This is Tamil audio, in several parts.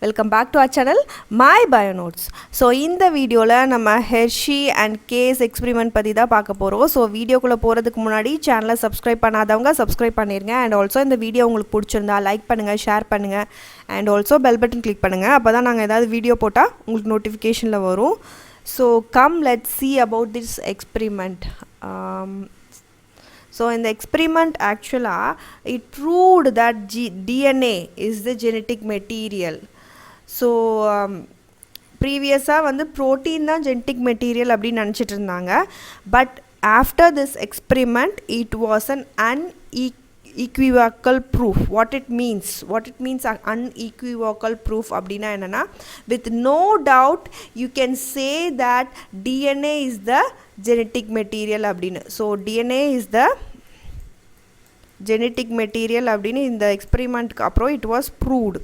Welcome back to our channel My Bio Notes. So இந்த வீடியோல நம்ம Hershey and Case experiment பத்தி தான் பார்க்க போறோம். So வீடியோக்குள்ள போறதுக்கு முன்னாடி சேனலை subscribe பண்ணாதவங்க subscribe பண்ணிருங்க and also இந்த வீடியோ உங்களுக்கு பிடிச்சிருந்தா லைக் பண்ணுங்க, ஷேர் பண்ணுங்க and also bell button click பண்ணுங்க. அப்பதான் நாங்க ஏதாவது வீடியோ போட்டா உங்களுக்கு நோட்டிஃபிகேஷன்ல வரும். So come let's see about this experiment. So in the experiment actually it proved that DNA is the genetic material. So previously வந்து protein தான் genetic material அப்படி நினைச்சிட்டு இருந்தாங்க. But after this experiment it was an unequivocal proof. What it means unequivocal proof அப்படினா என்னன்னா with no doubt you can say that DNA is the genetic material அப்படினு. So DNA is the genetic material அப்படினு இந்த experiment அப்புறம் it was proved.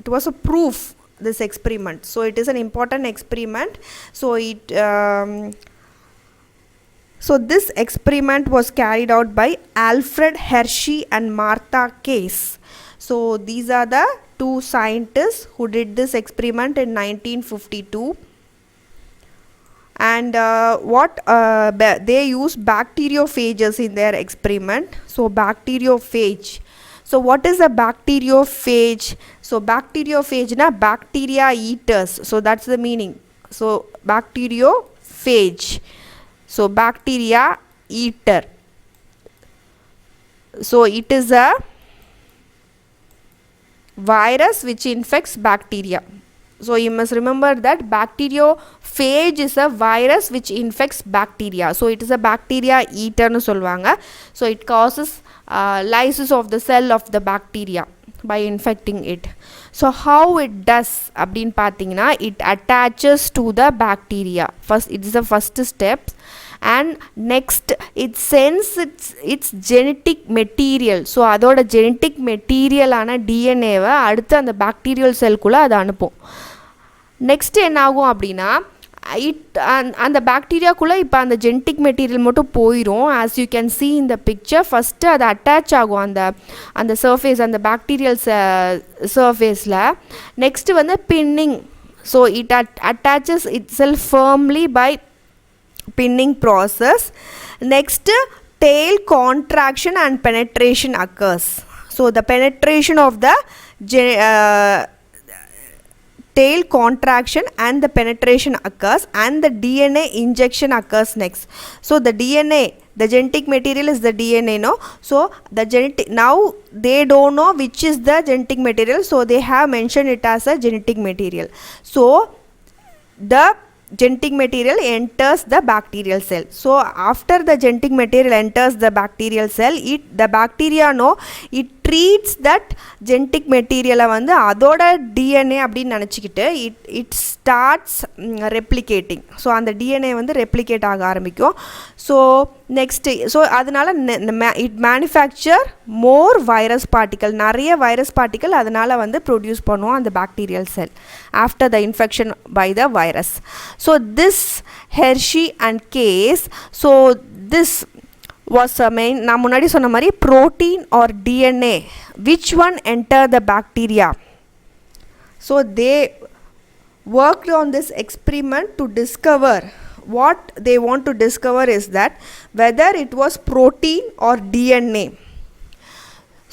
It was a proof, this experiment. So it is an important experiment. So this experiment was carried out by Alfred Hershey and Martha Case. So these are the two scientists who did this experiment in 1952. And they used bacteriophages in their experiment. So bacteriophage. So what is a bacteriophage? So bacteriophage na bacteria eaters. So that's the meaning. So bacteriophage. So bacteria eater. So it is a virus which infects bacteria. So you must remember that bacteriophage is a virus which infects bacteria. So it is a bacteria eater nu solvanga. So it causes lysis of the cell of the bacteria by infecting it. So how it does abdin pathina, it attaches to the bacteria. First it is the first step, and next it sends its genetic material. So adoda genetic material ana DNA va adutha and bacterial cell kulla adu anupum. Next என்ன ஆகும் அப்படினா அந்த பாக்டீரியாக்குள்ளே இப்போ அந்த ஜெனட்டிக் மெட்டீரியல் மட்டும் போயிடும். As you can see in the picture, first அது அட்டாச் ஆகும் அந்த சர்ஃபேஸ், அந்த பாக்டீரியல் சர்ஃபேஸில். நெக்ஸ்ட்டு வந்து pinning. So it attaches itself firmly by pinning process. Next tail contraction and penetration occurs. So the penetration of the tail contraction and the penetration occurs, and the DNA injection occurs next. So the DNA, the genetic material is the DNA, no? So the genetic, now they don't know which is the genetic material, so they have mentioned it as a genetic material. So the genetic material enters the bacterial cell. So after the genetic material enters the bacterial cell, the bacteria it treats that genetic material வந்து அதோட DNA அப்படின்னு நினச்சிக்கிட்டு it starts replicating. ஸோ அந்த DNA வந்து replicate ஆக ஆரம்பிக்கும். ஸோ நெக்ஸ்ட்டு ஸோ அதனால் it manufacture more virus particle, நிறைய வைரஸ் பார்ட்டிக்கல் அதனால் வந்து ப்ரொடியூஸ் பண்ணுவோம் அந்த bacterial cell after the infection by the virus. So this Hershey and Case, so this was a main, நான் முன்னாடி சொன்ன மாதிரி protein or DNA, which one enter the bacteria. So they worked on this experiment to discover, what they want to discover is that whether it was protein or DNA.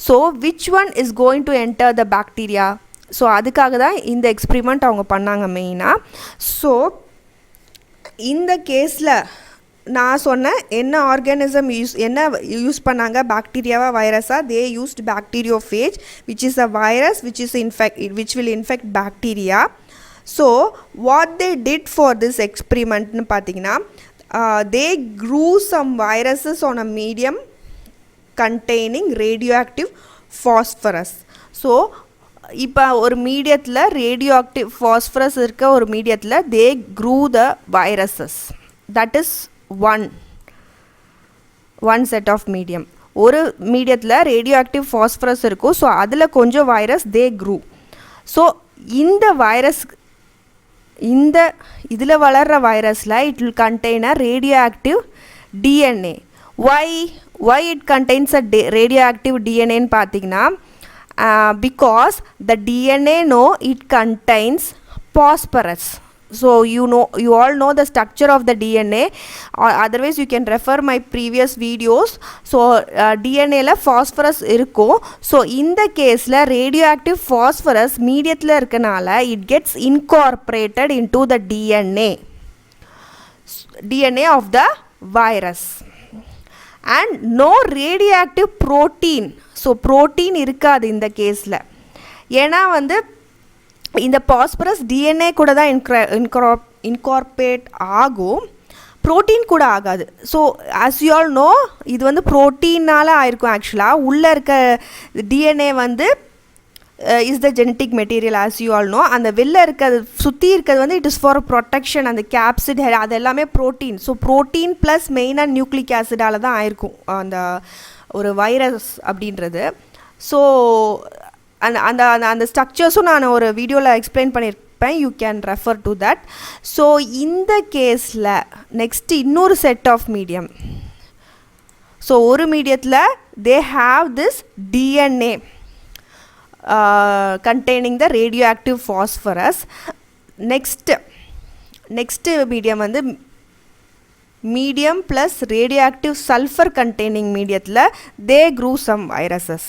So which one is going to enter the bacteria. So அதுக்காக தான் இந்த எக்ஸ்பிரிமெண்ட் அவங்க பண்ணாங்க மெயினாக. ஸோ இந்த கேஸில் நான் சொன்னேன் என்ன ஆர்கானிசம் யூஸ் பண்ணாங்க, பாக்டீரியாவா வைரஸா. They used bacteriophage which is a virus which will infect bacteria. So what they did for this experiment னு பார்த்தீங்கன்னா, they grew some viruses on a medium containing radioactive phosphorus. So இப்போ ஒரு மீடியத்தில் ரேடியோஆக்டிவ் ஃபாஸ்பரஸ் இருக்க ஒரு மீடியத்தில் they grew the viruses. That is one set of medium. ஒரு மீடியத்தில் ரேடியோஆக்டிவ் ஃபாஸ்பரஸ் இருக்கும். ஸோ அதில் கொஞ்சம் வைரஸ் they grew. ஸோ இந்த வைரஸ் இந்த இதில் வளர்கிற வைரஸில் it will contain a radioactive DNA. Why it contains a radioactive DNA ன்னு பார்த்தீங்கன்னா, because the DNA it contains phosphorus. So you all know the structure of the DNA, or otherwise you can refer my previous videos. So DNA la phosphorus இருக்கும். So இந்த கேஸ்ல radioactive phosphorus மீடியத்தில் இருக்கனால it gets incorporated into the DNA of the virus, and no radioactive protein. So protein இருக்காது இந்த கேஸ்ல, ஏன்னா வந்து இந்த பாஸ்பரஸ் டிஎன்ஏ கூட தான் இன்கார்பரேட் ஆகும், ப்ரோட்டீன் கூட ஆகாது. So as you all know இது வந்து ப்ரோட்டீனால் ஆயிருக்கும். ஆக்சுவலாக உள்ளே இருக்க டிஎன்ஏ வந்து is the genetic material as you all know. அந்த வெளில இருக்கிறது சுற்றி இருக்கிறது வந்து இட் இஸ் ஃபார் ப்ரொடெக்ஷன். அந்த கேப்சிட் அது எல்லாமே ப்ரோட்டீன். ஸோ ப்ரோட்டீன் ப்ளஸ் மெயினாக நியூக்ளிக் ஆசிடால் தான் ஆயிருக்கும் அந்த ஒரு வைரஸ் அப்படின்றது. ஸோ அந்த ஸ்ட்ரக்சர்ஸும் நான் ஒரு வீடியோவில் எக்ஸ்பிளைன் பண்ணியிருப்பேன், you can refer to that. So இந்த கேஸில் நெக்ஸ்ட்டு இன்னொரு செட் ஆஃப் மீடியம். ஸோ ஒரு மீடியத்தில் they have this DNA containing the radioactive phosphorus. Next medium வந்து medium plus radioactive sulphur containing மீடியத்தில் they grew some viruses.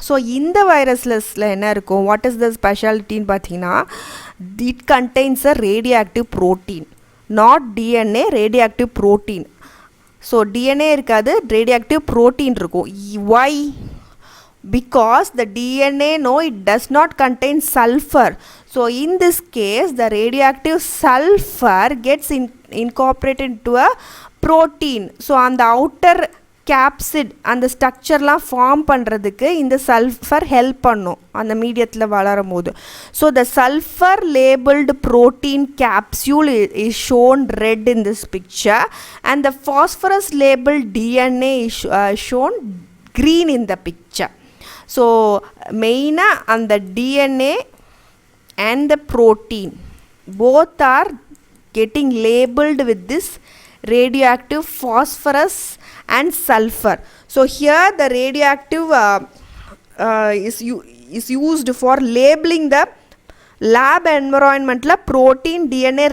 So இந்த வைரஸில் என்ன இருக்கும், வாட் இஸ் த ஸ்பெஷாலிட்டின்னு பார்த்தீங்கன்னா, it contains a radioactive protein, not DNA, radioactive protein. So DNA இருக்காது, ரேடியோஆக்டிவ் ப்ரோட்டீன் இருக்கும். Why? Because the DNA it does not contain sulfur. So in this case the radioactive sulfur gets incorporated into a protein. So on the outer capsid அந்த ஸ்ட்ரக்சர்லாம் ஃபார்ம் பண்ணுறதுக்கு இந்த சல்ஃபர் ஹெல்ப் பண்ணும் அந்த மீடியத்தில் வளரும் போது. So the sulphur labelled protein capsule is shown red in this picture, and the phosphorus labeled DNA is shown green in the picture. So மெயினாக அந்த DNA and the protein both are getting labeled with this radioactive phosphorus and sulfur. So here the radioactive is used for labeling the lab environment la protein DNA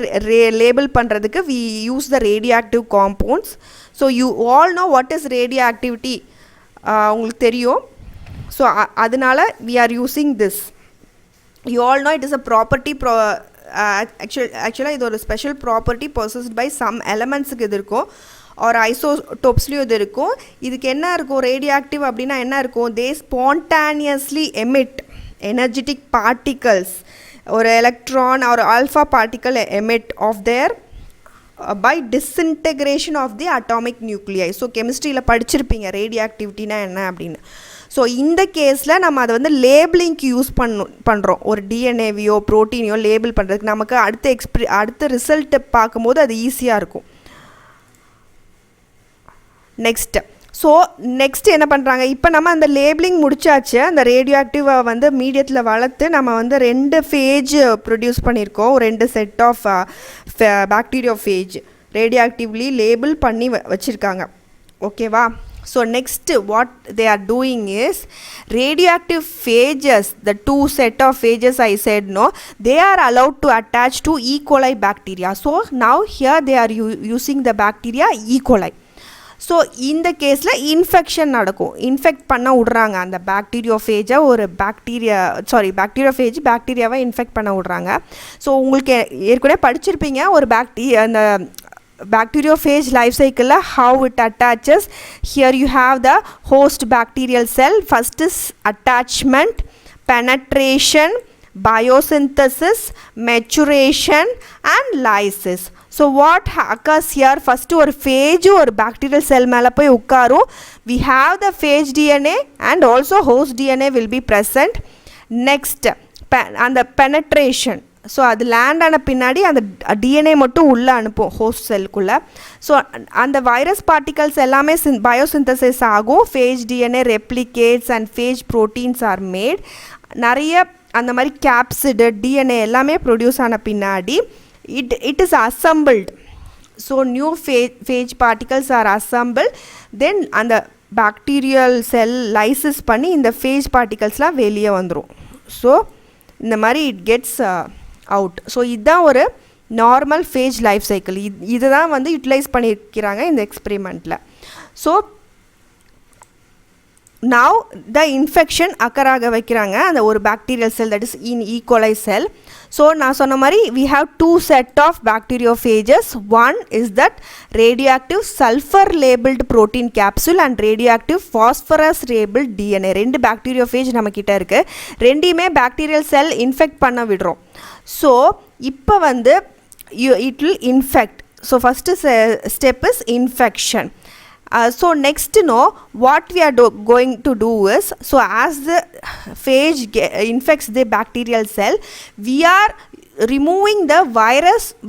label பண்றதுக்கு we use the radioactive compounds. So you all know what is radioactivity, உங்களுக்கு தெரியும். ஸோ அதனால we are using this. You all know it is a property actually இது ஒரு special property possessed by some elements-க்கு இது இருக்கும், ஒரு ஐசோடோப்ஸ்லேயும் இது இருக்கும். இதுக்கு என்ன இருக்கும், ரேடியோஆக்டிவ் அப்படின்னா என்ன இருக்கும், they spontaneously emit energetic particles, ஒரு எலக்ட்ரான் ஒரு alpha particle emit of their by disintegration of the atomic nuclei. So கெமிஸ்ட்ரியில் படிச்சிருப்பீங்க ரேடியோஆக்டிவிட்டினா என்ன அப்படின்னு. ஸோ இந்த கேஸில் நம்ம அதை வந்து லேபிளிங்க்கு யூஸ் பண்ணுறோம். ஒரு டிஎன்ஏவையோ ப்ரோட்டீனையோ லேபிள் பண்ணுறதுக்கு நமக்கு அடுத்த ரிசல்ட்டை பார்க்கும்போது அது ஈஸியாக இருக்கும். நெக்ஸ்ட்டு என்ன பண்ணுறாங்க, இப்போ நம்ம அந்த லேபிளிங் முடிச்சாச்சு. அந்த ரேடியோஆக்டிவை வந்து மீடியத்தில் வளர்த்து நம்ம வந்து 2 ஃபேஜ் ப்ரொடியூஸ் பண்ணியிருக்கோம், 2 set of bacteria phage radioactively label பண்ணி வச்சுருக்காங்க. ஓகேவா? So next what they are doing is radioactive phages, the 2 set of phages I said they are allowed to attach to E. coli bacteria. So now here they are using the bacteria E. coli. So இந்த கேஸில் இன்ஃபெக்ஷன் நடக்கும், இன்ஃபெக்ட் பண்ண விட்றாங்க அந்த பாக்டீரியோஃபேஜை. ஒரு பாக்டீரியாவை இன்ஃபெக்ட் பண்ண விட்றாங்க. ஸோ உங்களுக்கு ஏற்கனவே படிச்சிருப்பீங்க ஒரு அந்த bacteriophage life cycle how it attaches. Here you have the host bacterial cell. First is attachment, penetration, biosynthesis, maturation and lysis. So what occurs here, first ஒரு phage ஒரு bacterial cell மேலே போய் உட்காரும். We have the phage DNA and also host DNA will be present. Next அந்த penetration, ஸோ அது லேண்ட் ஆன பின்னாடி அந்த டிஎன்ஏ மட்டும் உள்ளே அனுப்பும் ஹோஸ்ட் செல்குள்ளே. ஸோ அந்த வைரஸ் பார்ட்டிகல்ஸ் எல்லாமே பயோசிந்தசிஸ் ஆகும். Phage DNA replicates and phage proteins are made. நிறைய அந்த மாதிரி கேப்சிடு டிஎன்ஏ எல்லாமே ப்ரொடியூஸ் ஆன பின்னாடி it is assembled. So new phage particles are assemble. Then அந்த பாக்டீரியல் செல் லைசிஸ் பண்ணி இந்த ஃபேஜ் பார்ட்டிகல்ஸ்லாம் வெளியே வந்துடும். ஸோ இந்த மாதிரி இட் கெட்ஸ் அவுட். ஸோ இதுதான் ஒரு நார்மல் ஃபேஜ் லைஃப் சைக்கிள். இதை தான் வந்து யூட்டிலைஸ் பண்ணியிருக்கிறாங்க இந்த எக்ஸ்பெரிமெண்ட்டில். So now the infection occur ஆக வைக்கிறாங்க அந்த ஒரு bacterial cell, that is in E. coli cell. So நான் சொன்ன மாதிரி we have two set of bacteriophages. One is that radioactive sulfur labeled protein capsule and radioactive phosphorus labeled DNA. ரெண்டு bacteriophage நம்ம கிட்ட இருக்கு. ரெண்டுமே bacterial cell infect பண்ண விடுறோம். So இப்போ வந்து it will infect. So first step is infection. So next what we are going to do is, so as the phage infects the bacterial cell, we are removing the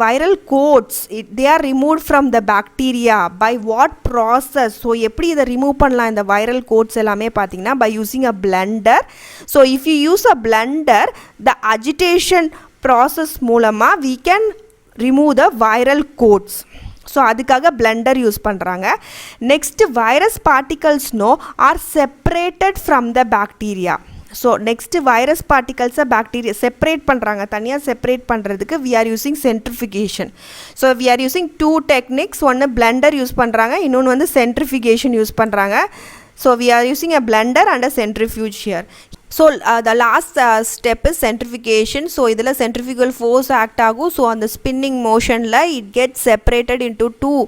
viral coats. They are removed from the bacteria. By what process? So எப்படி இதை remove பண்ணலாம் இந்த viral coats எல்லாமே பார்த்தீங்கன்னா by using a blender. So if you use a blender, the agitation process மூலமா we can remove the viral coats. So அதுக்காக பிளெண்டர் யூஸ் பண்ணுறாங்க. நெக்ஸ்ட் வைரஸ் பார்ட்டிகல்ஸ்னோ are separated from the bacteria. So next virus பார்ட்டிகல்ஸை பாக்டீரியா செப்பரேட் பண்ணுறாங்க. தனியாக செப்பரேட் பண்ணுறதுக்கு we are using centrifugation. So we are using two techniques. ஒன்று பிளெண்டர் யூஸ் பண்ணுறாங்க, இன்னொன்று வந்து சென்ட்ரிஃபிகேஷன் யூஸ் பண்ணுறாங்க. So we are using a blender and a centrifuge here. So the last step is centrifugation. So இதில் centrifugal force act ஆகும். ஸோ அந்த ஸ்பின்னிங் மோஷனில் it gets separated into two.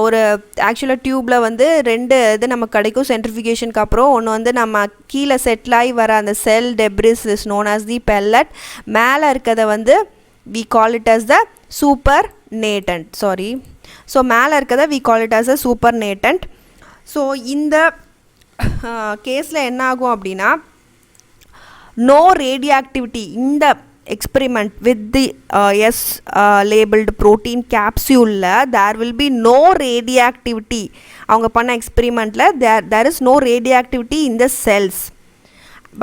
ஒரு ஆக்சுவலாக டியூப்பில் வந்து ரெண்டு இது நமக்கு கிடைக்கும் சென்ட்ரிஃபிகேஷனுக்கு அப்புறம். ஒன்று வந்து நம்ம கீழே செட்டில் ஆகி வர அந்த cell debris is known as the pellet. மேலே இருக்கிறத வந்து we call it as the supernatant. Sorry, so மேலே இருக்கிறத we call it as a supernatant. ஸோ இந்த கேஸில் என்ன ஆகும் அப்படின்னா, no radioactivity in the experiment with the S labeled protein capsule. There will be no radioactivity. அவங்க பண்ண எக்ஸ்பெரிமெண்ட்டில் there is no radioactivity in the cells,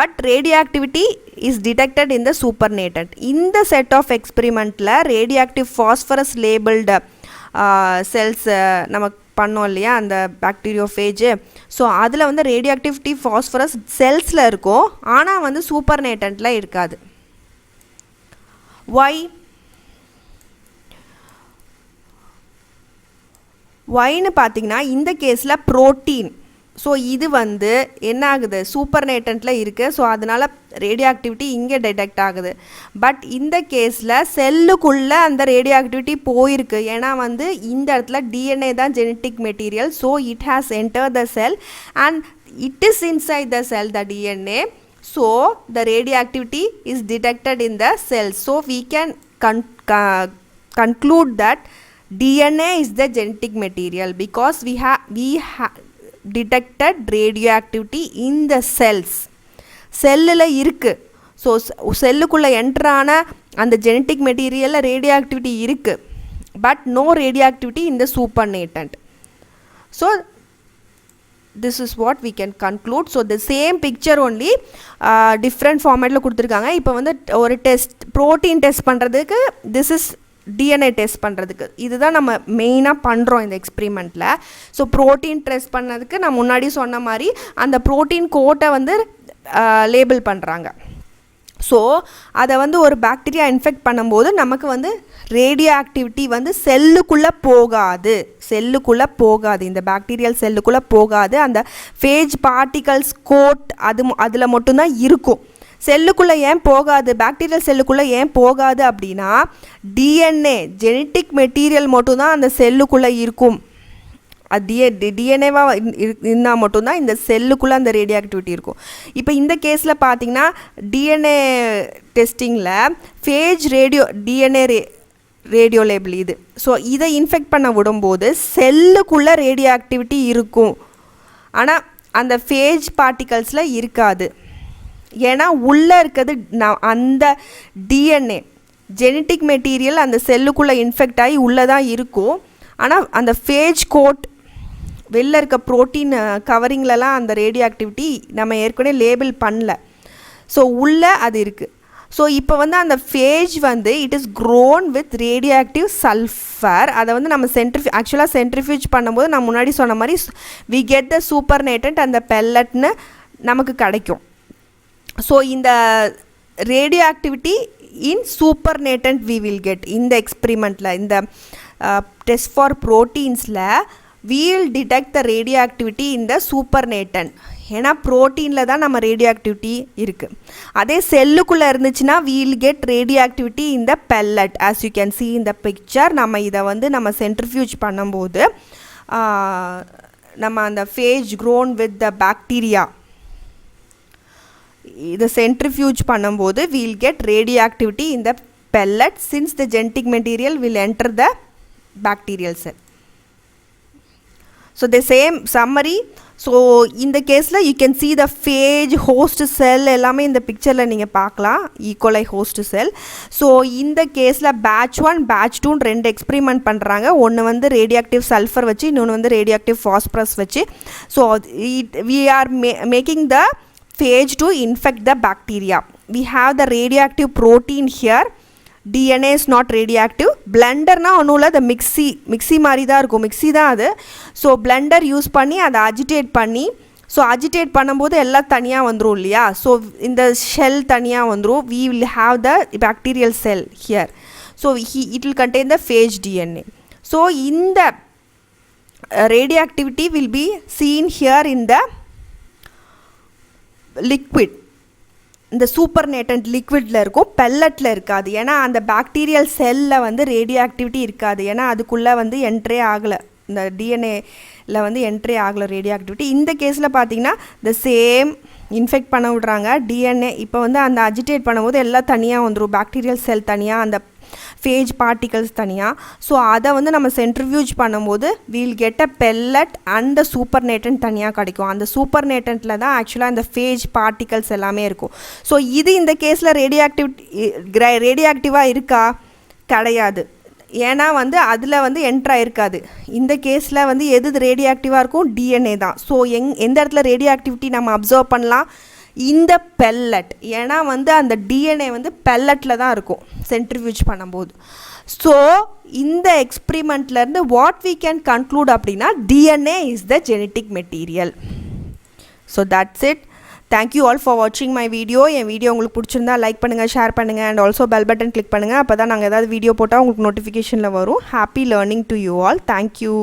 but radioactivity is detected in the supernatant. இந்த set of experimentல radioactive phosphorus labeled cells நமக்கு பண்ணோம் இல்லையா அந்த பாக்டீரியோஃபேஜ். ஸோ அதில் வந்து ரேடியோஆக்டிவிட்டி ஃபாஸ்பரஸ் செல்ஸில் இருக்கும், ஆனால் வந்து சூப்பர்நேட்டன்ட்டில் இருக்காது. ஒய்ன்னு பார்த்தீங்கன்னா இந்த கேஸில் ப்ரோட்டீன். ஸோ இது வந்து என்ன ஆகுது, சூப்பர்நேட்டன்ட்டில் இருக்குது. ஸோ அதனால் ரேடியோ ஆக்டிவிட்டி இங்கே டிடெக்ட் ஆகுது. பட் இந்த கேஸில் செல்லுக்குள்ளே அந்த ரேடியோ ஆக்டிவிட்டி போயிருக்கு. ஏன்னா வந்து இந்த இடத்துல டிஎன்ஏ தான் genetic material. So it has enter the sell and it is inside the sell, the DNA. So the radio activity is detected in the sell. So we can conclude that DNA is the genetic material because we have detected radioactivity in the cells. செல்லில் இருக்குது. ஸோ செல்லுக்குள்ளே என்ட்ரான அந்த ஜெனட்டிக் மெட்டீரியலில் ரேடியோ ஆக்டிவிட்டி இருக்குது, but no radioactivity in the supernatant. So this is what we can conclude. So the same picture only different formatல கொடுத்துருக்காங்க. இப்போ வந்து ஒரு டெஸ்ட் ப்ரோட்டீன் டெஸ்ட் பண்ணுறதுக்கு this is டிஎன்ஏ டெஸ்ட் பண்ணுறதுக்கு இதுதான் நம்ம மெயினாக பண்ணுறோம் இந்த எக்ஸ்பெரிமெண்ட்டில். ஸோ ப்ரோட்டீன் டெஸ்ட் பண்ணதுக்கு நான் முன்னாடி சொன்ன மாதிரி அந்த ப்ரோட்டீன் கோட்டை வந்து லேபிள் பண்ணுறாங்க. ஸோ அதை வந்து ஒரு பாக்டீரியா இன்ஃபெக்ட் பண்ணும்போது நமக்கு வந்து ரேடியோ ஆக்டிவிட்டி வந்து செல்லுக்குள்ளே போகாது. இந்த பாக்டீரியல் செல்லுக்குள்ளே போகாது. அந்த ஃபேஜ் பார்ட்டிகல்ஸ் கோட் அதில் மட்டும்தான் இருக்கும். செல்லுக்குள்ளே ஏன் போகாது, பாக்டீரியல் செல்லுக்குள்ளே ஏன் போகாது அப்படின்னா, டிஎன்ஏ ஜெனட்டிக் மெட்டீரியல் மட்டும்தான் அந்த செல்லுக்குள்ளே இருக்கும். அது டிஎன்ஏவாக இருந்தால் மட்டும்தான் இந்த செல்லுக்குள்ளே அந்த ரேடியோ ஆக்டிவிட்டி இருக்கும். இப்போ இந்த கேஸில் பார்த்தீங்கன்னா டிஎன்ஏ டெஸ்டிங்கில் ஃபேஜ் டிஎன்ஏ ரேடியோ லேபிள் இது. ஸோ இதை இன்ஃபெக்ட் பண்ண விடும்போது செல்லுக்குள்ளே ரேடியோ ஆக்டிவிட்டி இருக்கும், ஆனால் அந்த ஃபேஜ் பார்ட்டிகல்ஸில் இருக்காது. ஏன்னா உள்ளே இருக்கிறது அந்த டிஎன்ஏ ஜெனட்டிக் மெட்டீரியல் அந்த செல்லுக்குள்ளே இன்ஃபெக்ட் ஆகி உள்ளே தான் இருக்கும். ஆனால் அந்த ஃபேஜ் கோட் வெளில இருக்க ப்ரோட்டீன் கவரிங்லலாம் அந்த ரேடியோ ஆக்டிவிட்டி நம்ம ஏற்கனவே லேபிள் பண்ணல. ஸோ உள்ளே அது இருக்குது. ஸோ இப்போ வந்து அந்த phage வந்து it is grown with radioactive sulfur. அதை வந்து நம்ம ஆக்சுவலாக சென்ட்ரிஃபியூஜ் பண்ணும்போது நான் முன்னாடி சொன்ன மாதிரி we get the supernatant and the pelletன்னு நமக்கு கிடைக்கும். ஸோ இந்த radioactivity in supernatant we will get இந்த எக்ஸ்பிரிமெண்ட்டில் இந்த டெஸ்ட் ஃபார் ப்ரோட்டீன்ஸில் we will detect the radioactivity in the supernatant. ஏன்னா ப்ரோட்டீனில் தான் நம்ம ரேடியோஆக்டிவிட்டி இருக்குது. அதே செல்லுக்குள்ளே இருந்துச்சுன்னா we will get radioactivity in the pellet as you can see in the picture. நம்ம இதை வந்து நம்ம சென்ட்ரிஃபியூஜ் பண்ணும்போது நம்ம அந்த phage grown with the bacteria இதை சென்ட்ரிஃபியூஜ் பண்ணும்போது we will get radioactivity in the pellet since the genetic material will enter the bacterial cell. So the same summary. So இந்த கேஸில் you can see the phage host cell எல்லாமே இந்த பிக்சரில் நீங்கள் பார்க்கலாம், ஈகோலை host cell. ஸோ இந்த கேஸில் batch 1 batch 2 ரெண்டு எக்ஸ்பிரிமெண்ட் பண்ணுறாங்க. ஒன்று வந்து ரேடியோஆக்டிவ் சல்ஃபர் வச்சு, இன்னொன்று வந்து ரேடியோஆக்டிவ் ஃபாஸ்பரஸ் வச்சு. So we are making the phage to infect the bacteria. We have the radioactive protein here. DNA is not radioactive. பிளெண்டர்னா ஒன்றும் இல்லை, the மிக்ஸி மாதிரி தான் இருக்கும், மிக்ஸி தான் அது. ஸோ பிளெண்டர் யூஸ் பண்ணி அதை அஜிடேட் பண்ணி, ஸோ அஜிடேட் பண்ணும்போது எல்லாம் தனியாக வந்துடும் இல்லையா. ஸோ இந்த ஷெல் தனியாக வந்துடும். we will have the bacterial cell here. So it will contain the phage DNA. So இந்த radioactivity will be seen here in the liquid. இந்த சூப்பர்நேட்டன்ட் லிக்விடில் இருக்கும், பெல்லட்டில் இருக்காது. ஏன்னா அந்த பாக்டீரியல் செல்லில் வந்து ரேடியோ ஆக்டிவிட்டி இருக்காது. ஏன்னா அதுக்குள்ளே வந்து என்ட்ரே ஆகலை, இந்த டிஎன்ஏல வந்து என்ட்ரே ஆகலை ரேடியோ ஆக்டிவிட்டி. இந்த கேஸில் பார்த்தீங்கன்னா இந்த சேம் இன்ஃபெக்ட் பண்ண விட்றாங்க டிஎன்ஏ. இப்போ வந்து அந்த அஜிடேட் பண்ணும்போது எல்லாம் தனியாக வந்துடும், பாக்டீரியல் செல் தனியாக, அந்த phage particles தனியாக. ஸோ அதை வந்து நம்ம சென்ட்ரிஃபியூஜ் பண்ணும்போது we'll get a pellet and the supernatant தனியாக கிடைக்கும். அந்த சூப்பர்நேட்டன்ட்டில் தான் ஆக்சுவலாக இந்த phage particles எல்லாமே இருக்கும். ஸோ இது இந்த கேஸில் ரேடியோஆக்டிவாக இருக்கா? கிடையாது. ஏன்னா வந்து அதில் வந்து என்ட்ரா இருக்காது. இந்த கேஸில் வந்து எது ரேடியோஆக்டிவாக இருக்கும்? டிஎன்ஏ தான். ஸோ எந்த இடத்துல ரேடியோஆக்டிவிட்டி நம்ம அப்சர்வ் பண்ணலாம்? இந்த பெல்லட். ஏன்னா வந்து அந்த டிஎன்ஏ வந்து பெல்லட்டில் தான் இருக்கும் சென்ட்ரிஃபியூஜ் பண்ணும்போது. ஸோ இந்த எக்ஸ்பிரிமெண்ட்லேருந்து வாட் வி கேன் கன்க்ளூட் அப்படின்னா DNA is the genetic material. So that's it. Thank you all for வாட்சிங் மை வீடியோ. என் வீடியோ உங்களுக்கு பிடிச்சிருந்தா லைக் பண்ணுங்கள், ஷேர் பண்ணுங்கள், and also bell button click பண்ணுங்கள். அப்போ தான் நாங்கள் ஏதாவது வீடியோ போட்டால் உங்களுக்கு நோட்டிஃபிகேஷனில் வரும். Happy learning to you all. Thank you.